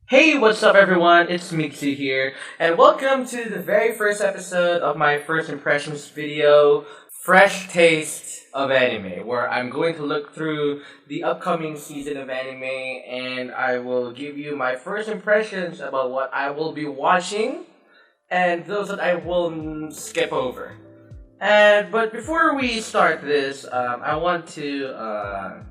Hey, what's up everyone? It's Mitsu here, and welcome to the very first episode of my first impressions video, Fresh Taste of Anime, where I'm going to look through the upcoming season of anime and I will give you my first impressions about what I will be watching and those that I will skip over. But before we start this, I want to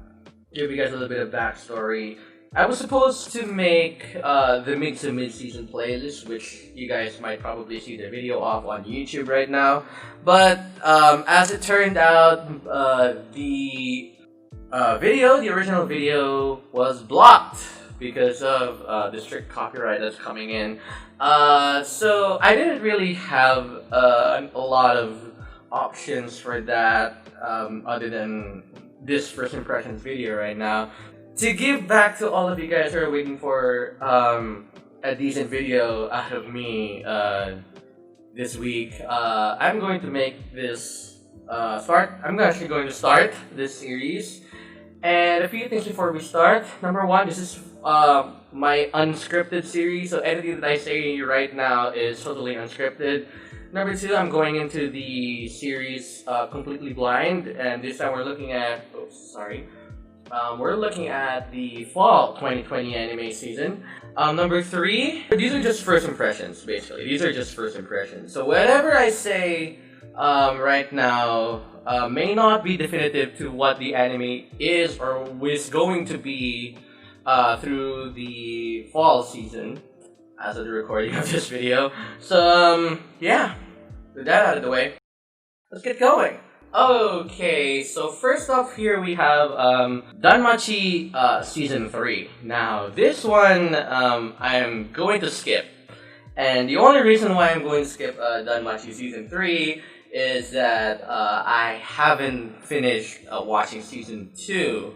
give you guys a little bit of backstory. I was supposed to make the mid to mid-season playlist, which you guys might probably see the video of on YouTube right now. But as it turned out, the original video was blocked because of the strict copyright that's coming in. So I didn't really have a lot of options for that other than this first impressions video right now. To give back to all of you guys who are waiting for a decent video out of me this week, I'm going to make this I'm actually going to start this series. And a few things before we start. Number one, this is my unscripted series, so anything that I say right now is totally unscripted. Number two, I'm going into the series completely blind, and this time we're looking at we're looking at the fall 2020 anime season. Number three, these are just first impressions, basically. These are just first impressions. So whatever I say right now may not be definitive to what the anime is or is going to be through the fall season as of the recording of this video. So, yeah, with that out of the way, let's get going. Okay, so first off here we have Danmachi Season 3. Now, this one I'm going to skip. And the only reason why I'm going to skip Danmachi Season 3 is that I haven't finished watching Season 2.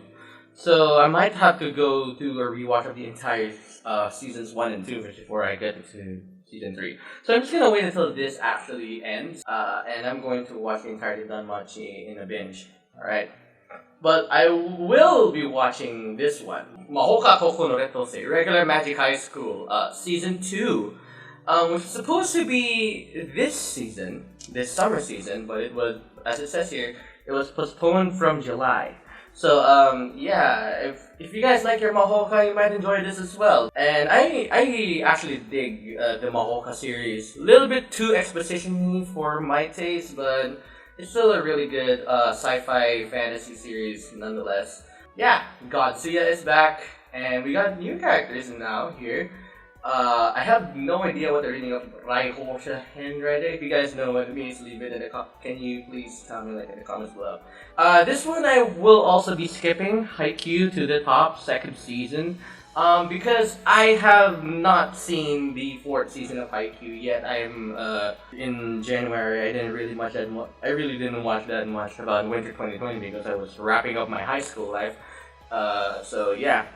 So I might have to go do a rewatch of the entire Seasons 1 and 2 before I get to Season 3. So I'm just gonna wait until this actually ends, and I'm going to watch the entirety of Danmachi in a binge. Alright? But I will be watching this one. Mahouka Koko no Retose, Regular Magic High School, Season 2. Which is supposed to be this season, this summer season, but it was, as it says here, it was postponed from July. So, yeah, if you guys like your Mahouka, you might enjoy this as well. And I actually dig the Mahouka series. A little bit too exposition-y for my taste, but it's still a really good sci-fi fantasy series nonetheless. Yeah, Godsuya is back, and we got new characters now here. I have no idea what the reading of Raihousha-hen right there. If you guys know what it means, leave it in the can you please tell me in the comments below. This one I will also be skipping Haikyuu to the top, second season. Because I have not seen the fourth season of Haikyuu yet. I am in January. I really didn't watch that much about winter 2020 because I was wrapping up my high school life. So yeah.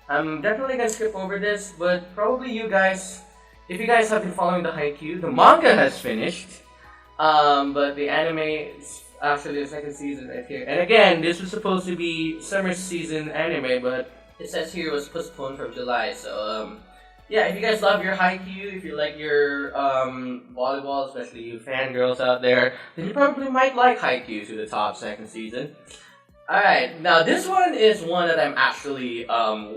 I'm definitely gonna skip over this, but probably you guys, if you guys have been following the Haikyuu, the manga has finished, but the anime is actually the second season right here. And again, this was supposed to be summer season anime, but it says here it was postponed from July. So yeah, if you guys love your Haikyuu, if you like your volleyball, especially you fangirls out there, then you probably might like Haikyuu to the top, second season. Alright, now this one is one that I'm actually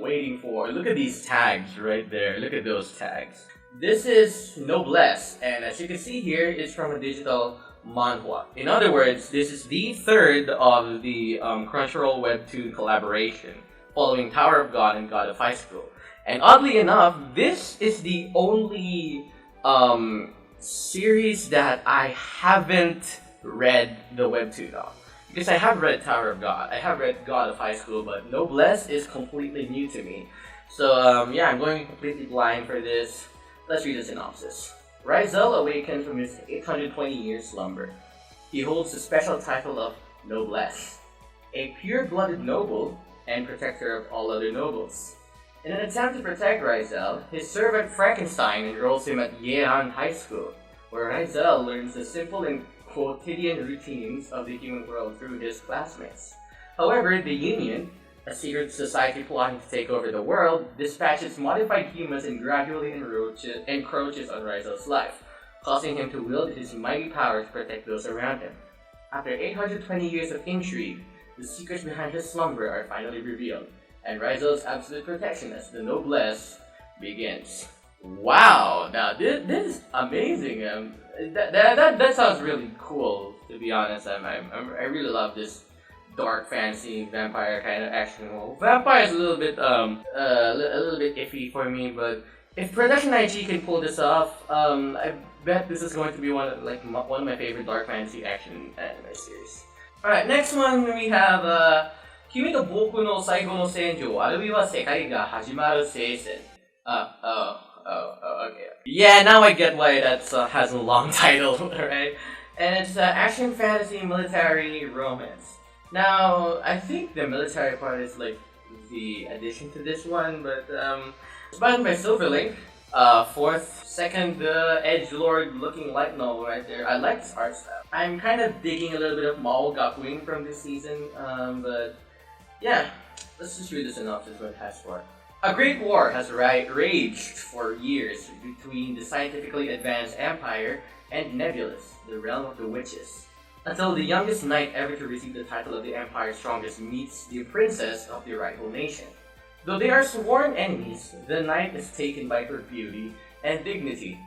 waiting for. Look at these tags right there. Look at those tags. This is Noblesse, and as you can see here, it's from a digital manhwa. In other words, this is the third of the Crunchyroll Webtoon collaboration, following Tower of God and God of High School. And oddly enough, this is the only series that I haven't read the Webtoon of. Because I have read Tower of God, I have read God of High School, but Noblesse is completely new to me. So yeah, I'm going completely blind for this. Let's read the synopsis. Raizel awakens from his 820-year slumber. He holds the special title of Noblesse, a pure-blooded noble and protector of all other nobles. In an attempt to protect Raizel, his servant Frankenstein enrolls him at Yehan High School, where Raizel learns the simple and quotidian routines of the human world through his classmates. However, the Union, a secret society plotting to take over the world, dispatches modified humans and gradually encroaches on Raizo's life, causing him to wield his mighty power to protect those around him. After 820 years of intrigue, the secrets behind his slumber are finally revealed, and Raizo's absolute protection as the noblesse begins. Wow! Now this is amazing. That sounds really cool. To be honest, I really love this dark fantasy vampire kind of action. Well, vampire is a little bit iffy for me, but if Production IG can pull this off, I bet this is going to be one of my favorite dark fantasy action anime series. All right, next one we have Kimi to Boku no Saigo no Senjou, Aruiwa Sekai ga Hajimaru Seisen. Okay. Yeah, now I get why that has a long title, right? And it's action fantasy military romance. Now, I think the military part is like the addition to this one, but it's written by Silverlink, second edgelord looking light novel right there. I like this art style. I'm kind of digging a little bit of Mahouka from this season, but yeah, let's just read the synopsis what it has for. A great war has raged for years between the scientifically advanced Empire and Nebulous, the realm of the witches, until the youngest knight ever to receive the title of the Empire's strongest meets the princess of the rival nation. Though they are sworn enemies, the knight is taken by her beauty and dignity.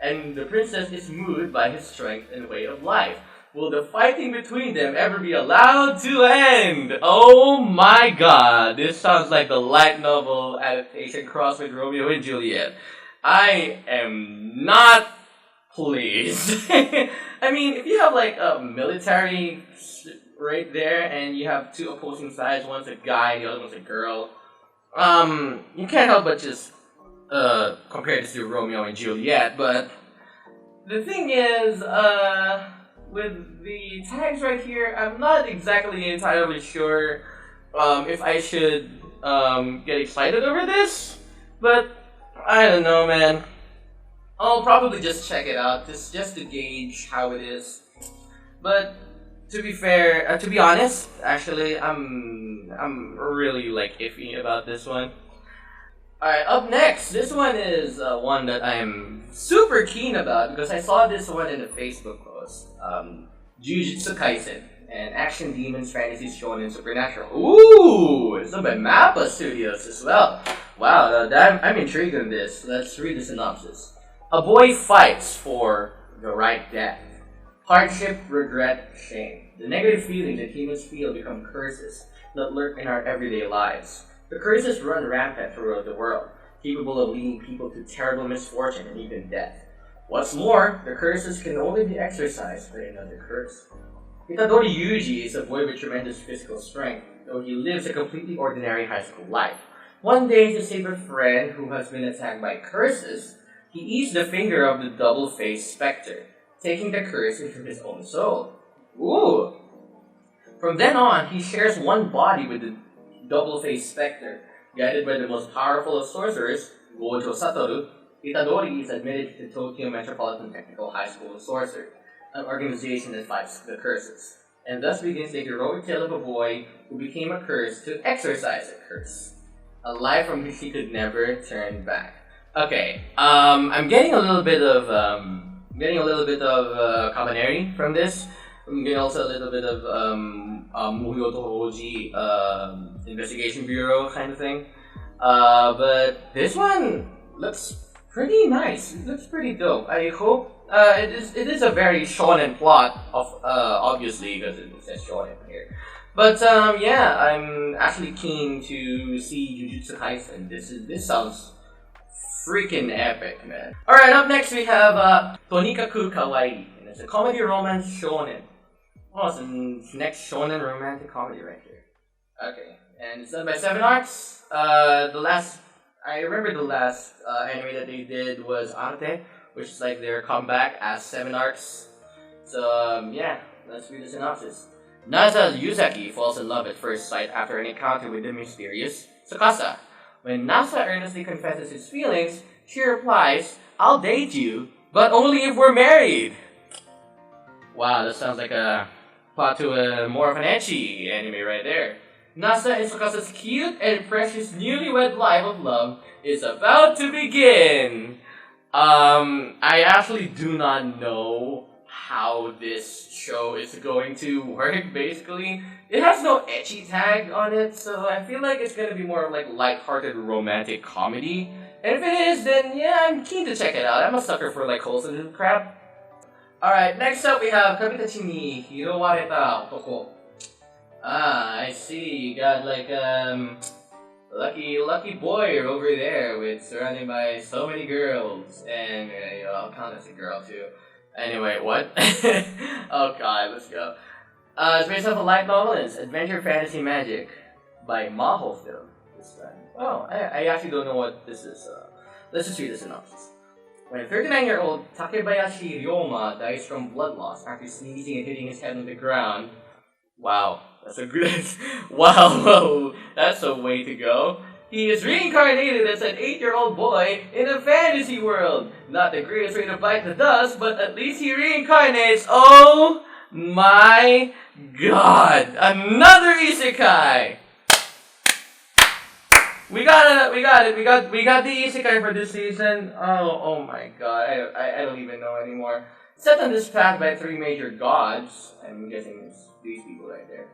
And the princess is moved by his strength and way of life. Will the fighting between them ever be allowed to end? Oh my god, this sounds like the light novel adaptation crossed with Romeo and Juliet. I am not pleased. I mean, if you have like a military right there and you have two opposing sides, one's a guy, the other one's a girl, you can't help but just compare this to Romeo and Juliet, but the thing is, with the tags right here, I'm not exactly entirely sure if I should get excited over this, but I don't know, man. I'll probably just check it out, just to gauge how it is. But to be fair, to be honest, actually, I'm really like iffy about this one. Alright, up next, this one is one that I am super keen about because I saw this one in a Facebook post. Jujutsu Kaisen, an action demons fantasy shonen supernatural. Ooh, it's done by Mappa Studios as well. Wow, I'm intrigued in this. Let's read the synopsis. A boy fights for the right death. Hardship, regret, shame. The negative feelings that humans feel become curses that lurk in our everyday lives. The curses run rampant throughout the world, capable of leading people to terrible misfortune and even death. What's more, the curses can only be exorcised by another curse. Itadori Yuji is a boy with tremendous physical strength, though he lives a completely ordinary high school life. One day, to save a friend who has been attacked by curses, he eats the finger of the double-faced specter, taking the curse into his own soul. Ooh! From then on, he shares one body with the double-faced specter. Guided by the most powerful of sorcerers, Gojo Satoru, Itadori is admitted to Tokyo Metropolitan Technical High School of Sorcery, an organization that fights the curses, and thus begins the heroic tale of a boy who became a curse to exorcise a curse, a life from which he could never turn back. Okay, I'm getting a little bit of commentary from this. I'm getting also a little bit of Muyoto Investigation Bureau kind of thing. But this one looks pretty nice. It looks pretty dope. I hope it is a very shonen plot, of obviously because it says shonen here. But yeah, I'm actually keen to see Jujutsu Kaisen. This sounds freaking epic, man. Alright, up next we have Tonikaku Kawaii, and it's a comedy romance shonen. Oh, it's the next shonen romantic comedy right here. Okay, and it's done by 7 Arcs. I remember the last anime that they did was Anata, which is like their comeback as 7 Arcs. So yeah, let's read the synopsis. Nasa Yuzaki falls in love at first sight after an encounter with the mysterious Tsukasa. When Nasa earnestly confesses his feelings, she replies, "I'll date you, but only if we're married." Wow, that sounds like a plot to more of an ecchi anime right there. Nasa and Sukasa's cute and precious newlywed life of love is about to begin. I actually do not know how this show is going to work, basically. It has no ecchi tag on it, so I feel like it's gonna be more of like light-hearted romantic comedy. And if it is, then yeah, I'm keen to check it out. I'm a sucker for like wholesome crap. Alright, next up we have Kamitachi ni Hirowareta Otoko. I see, you got like lucky boy over there with surrounded by so many girls, and I'll count as a girl too. Anyway, what? Oh god, let's go. It's based off a light novel. It's Adventure Fantasy Magic by Mahouka this time. Oh, I actually don't know what this is. Let's just read the synopsis. When a 39-year-old Takebayashi Ryoma dies from blood loss after sneezing and hitting his head on the ground. Wow, that's a good. Wow, that's a way to go. He is reincarnated as an 8-year-old boy in a fantasy world. Not the greatest way to bite the dust, but at least he reincarnates. Oh my god! Another isekai! We got it. We got the isekai for this season. Oh my god! I don't even know anymore. Set on this path by 3 major gods. I'm guessing it's these people right there.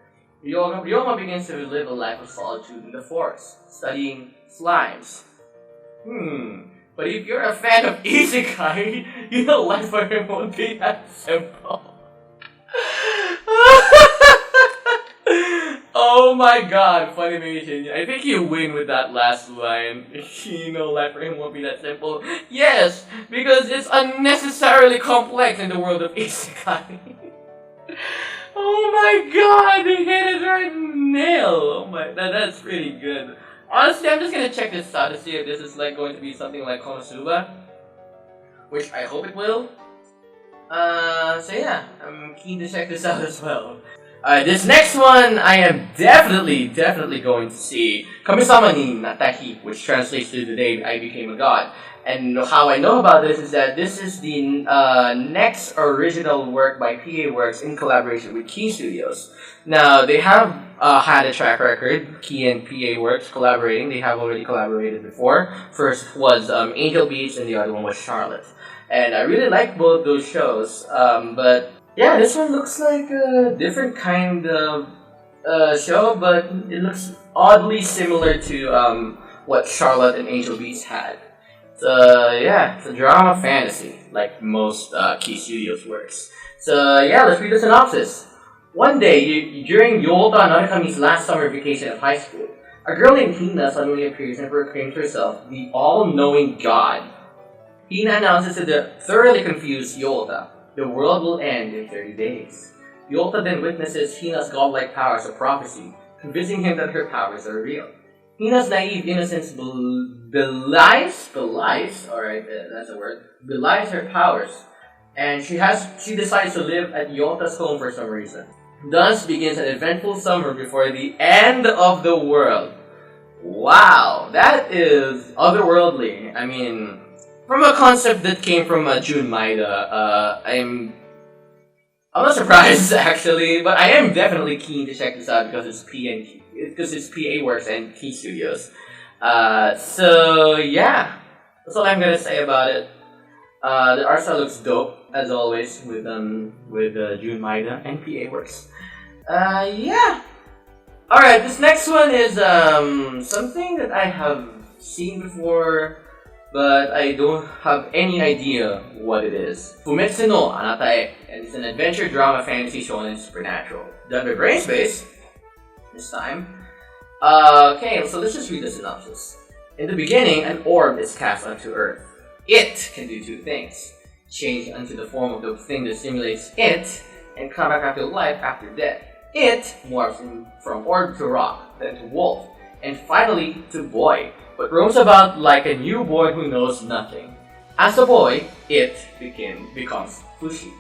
Ryoma begins to live a life of solitude in the forest, studying slimes. But if you're a fan of isekai, you know life for him won't be that simple. Oh my god, Funimation. I think you win with that last line. You know life for him won't be that simple. Yes, because it's unnecessarily complex in the world of isekai. Oh my god, they hit it right nail. Oh my, that's pretty good. Honestly, I'm just gonna check this out to see if this is like going to be something like Konosuba, which I hope it will. So yeah, I'm keen to check this out as well. This next one I am definitely going to see. Kamisama ni Natta Hi, which translates to the day I became a god. And how I know about this is that this is the next original work by PA Works in collaboration with Key Studios. Now, they have had a track record, Key and PA Works collaborating. They have already collaborated before. First was Angel Beats and the other one was Charlotte. And I really like both those shows, but yeah, this one looks like a different kind of show, but it looks oddly similar to what Charlotte and Angel Beats had. Yeah, it's a drama fantasy, like most Key Studios works. So yeah, let's read the synopsis. One day, during Yolta Narukami's last summer vacation at high school, a girl named Hina suddenly appears and proclaims herself the all-knowing god. Hina announces to the thoroughly confused Yolta, the world will end in 30 days. Yolta then witnesses Hina's godlike powers of prophecy, convincing him that her powers are real. Hina's naive innocence belies her powers, and she decides to live at Yolta's home for some reason. Thus begins an eventful summer before the end of the world. Wow, that is otherworldly. I mean, from a concept that came from Jun Maeda, I'm not surprised actually, but I am definitely keen to check this out because it's PA Works and Key Studios. So yeah, that's all I'm gonna say about it. The art style looks dope as always with Jun Maeda and PA Works. Yeah. All right, this next one is something that I have seen before, but I don't have any idea what it is. Fumetsu no Anata, and it's an adventure drama fantasy shonen supernatural. Done by Brainspace this time. Okay, so let's just read the synopsis. In the beginning, an orb is cast onto Earth. It can do 2 things: change into the form of the thing that simulates it, and come back to life after death. It morphs from orb to rock, then to wolf, and finally to boy, but roams about like a newborn who knows nothing. As a boy, it becomes Fushi.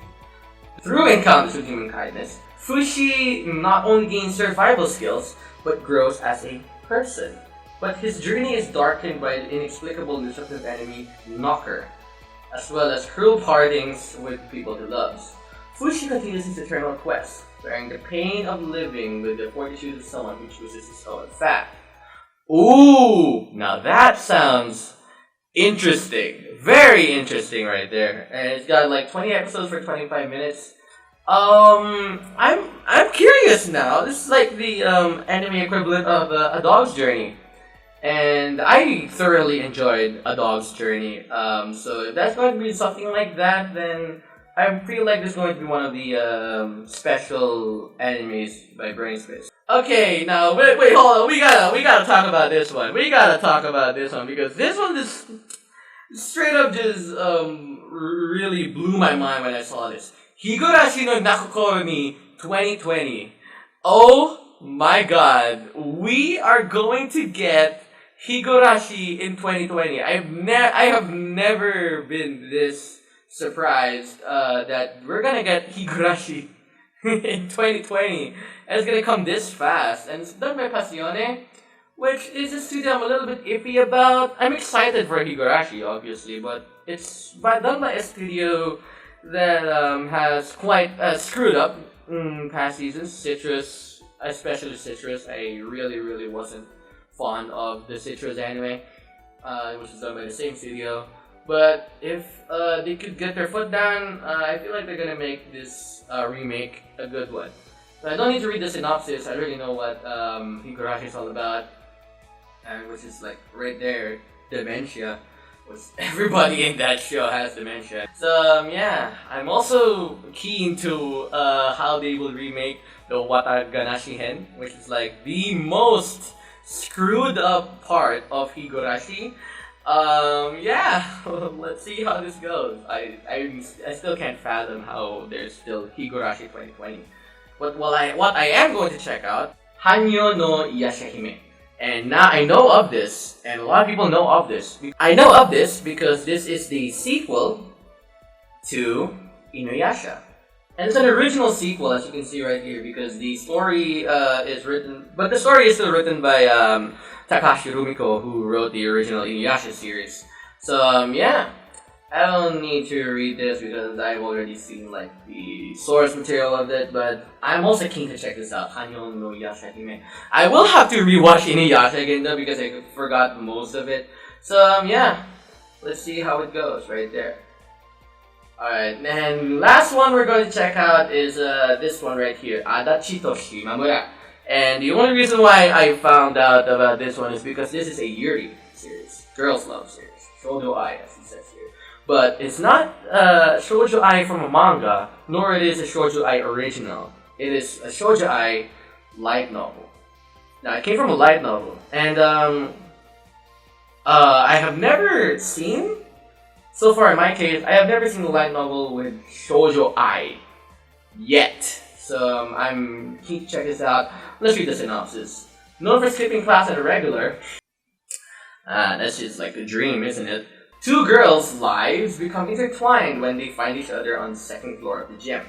Through encounters with human kindness, Fushi not only gains survival skills, but grows as a person. But his journey is darkened by the inexplicable destructive enemy, Knocker, as well as cruel partings with people he loves. Fushi continues his eternal quest, bearing the pain of living with the fortitude of someone who chooses his own fate. Ooh, now that sounds interesting. Very interesting right there. And it's got like 20 episodes for 25 minutes. I'm curious now. This is like the anime equivalent of A Dog's Journey. And I thoroughly enjoyed A Dog's Journey. So if that's going to be something like that, then I feel like this is going to be one of the special animes by Brainspace. Okay, now wait, hold on. We gotta talk about this one. Because this one is straight up just really blew my mind when I saw this. Higurashi no Naku ni 2020. Oh my god, we are going to get Higurashi in 2020. I have never been this surprised that we're gonna get Higurashi in 2020. And it's gonna come this fast. And it's done by Passione, which is a studio I'm a little bit iffy about. I'm excited for Higurashi, obviously, but it's done by a studio that has quite screwed up past seasons. Citrus, especially Citrus, I really wasn't fond of the Citrus anime, which is done by the same studio. But if they could get their foot down, I feel like they're gonna make this remake a good one. So I don't need to read the synopsis. I already know what Higurashi is all about, which is like right there, dementia. Which everybody in that show has dementia. So yeah, I'm also keen to how they will remake the Wataganashi-hen, which is like the most screwed up part of Higurashi. Yeah, let's see how this goes. I still can't fathom how there's still Higurashi 2020. But what I am going to check out, Hanyo no Yashahime. And now I know of this, and a lot of people know of this. I know of this because this is the sequel to Inuyasha. And it's an original sequel, as you can see right here, because the story is written... But the story is still written by Takashi Rumiko, who wrote the original Inuyasha series. So, yeah. I don't need to read this because I've already seen like the source material of it, but I'm also keen to check this out. Hanyo no Yashahime. I will have to rewatch Inuyasha again though because I forgot most of it. So yeah, let's see how it goes right there. Alright, and last one we're going to check out is this one right here, Adachi to Shimamura. And the only reason why I found out about this one is because this is a Yuri series, girls love series, Shoujo Ai as he says here. But it's not Shoujo Ai from a manga, nor it is a Shoujo Ai original. It is a Shoujo Ai light novel. Now, it came from a light novel, and I have never seen, so far in my case, I have never seen a light novel with Shoujo Ai yet. So I'm keen to check this out. Let's read the synopsis. Known for skipping class at a regular, that's just like the dream, isn't it? Two girls' lives become intertwined when they find each other on the second floor of the gym.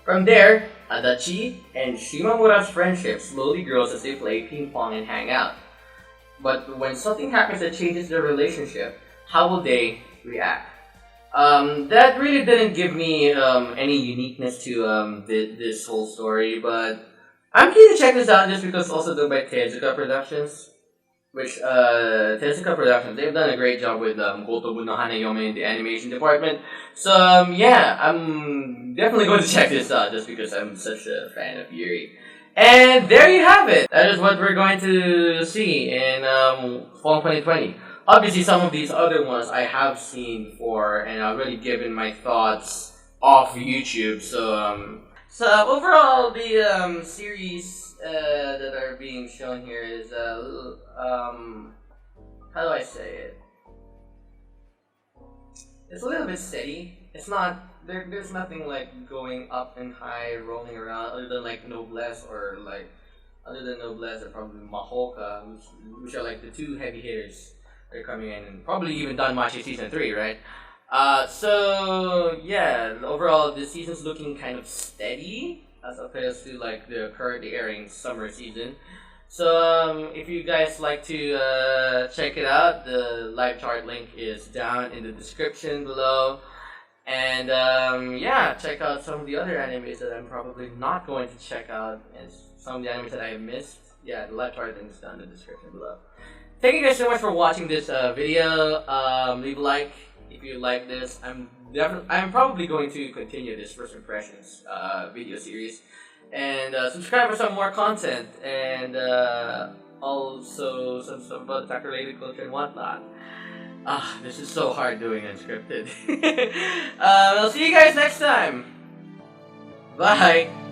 From there, Adachi and Shimamura's friendship slowly grows as they play ping pong and hang out. But when something happens that changes their relationship, how will they react? That really didn't give me any uniqueness to this whole story, but I'm keen to check this out just because it's also done by Tezuka Productions. Which, Tezuka Productions, they've done a great job with Gotobu no Hanayome in the animation department. So, yeah, I'm definitely going to check this out just because I'm such a fan of Yuri. And there you have it! That is what we're going to see in fall 2020. Obviously, some of these other ones I have seen before and I've already given my thoughts off YouTube. So overall, the series that are being shown here is how do I say it? It's a little bit steady. It's not there's nothing like going up and high, rolling around, other than like Noblesse or like other than Noblesse or probably Mahouka, which are like the two heavy hitters that are coming in, and probably even Danmachi season 3, right? So yeah, overall the season's looking kind of steady as opposed to like the currently airing summer season. So if you guys like to check it out, the live chart link is down in the description below. And yeah, check out some of the other animes that I'm probably not going to check out, and some of the animes that I have missed. Yeah, the left heart links down in the description below. Thank you guys so much for watching this video. Leave a like if you like this. I'm probably going to continue this first impressions video series, and subscribe for some more content, and also some stuff about tech related culture and whatnot. This is so hard doing unscripted. I'll see you guys next time. Bye.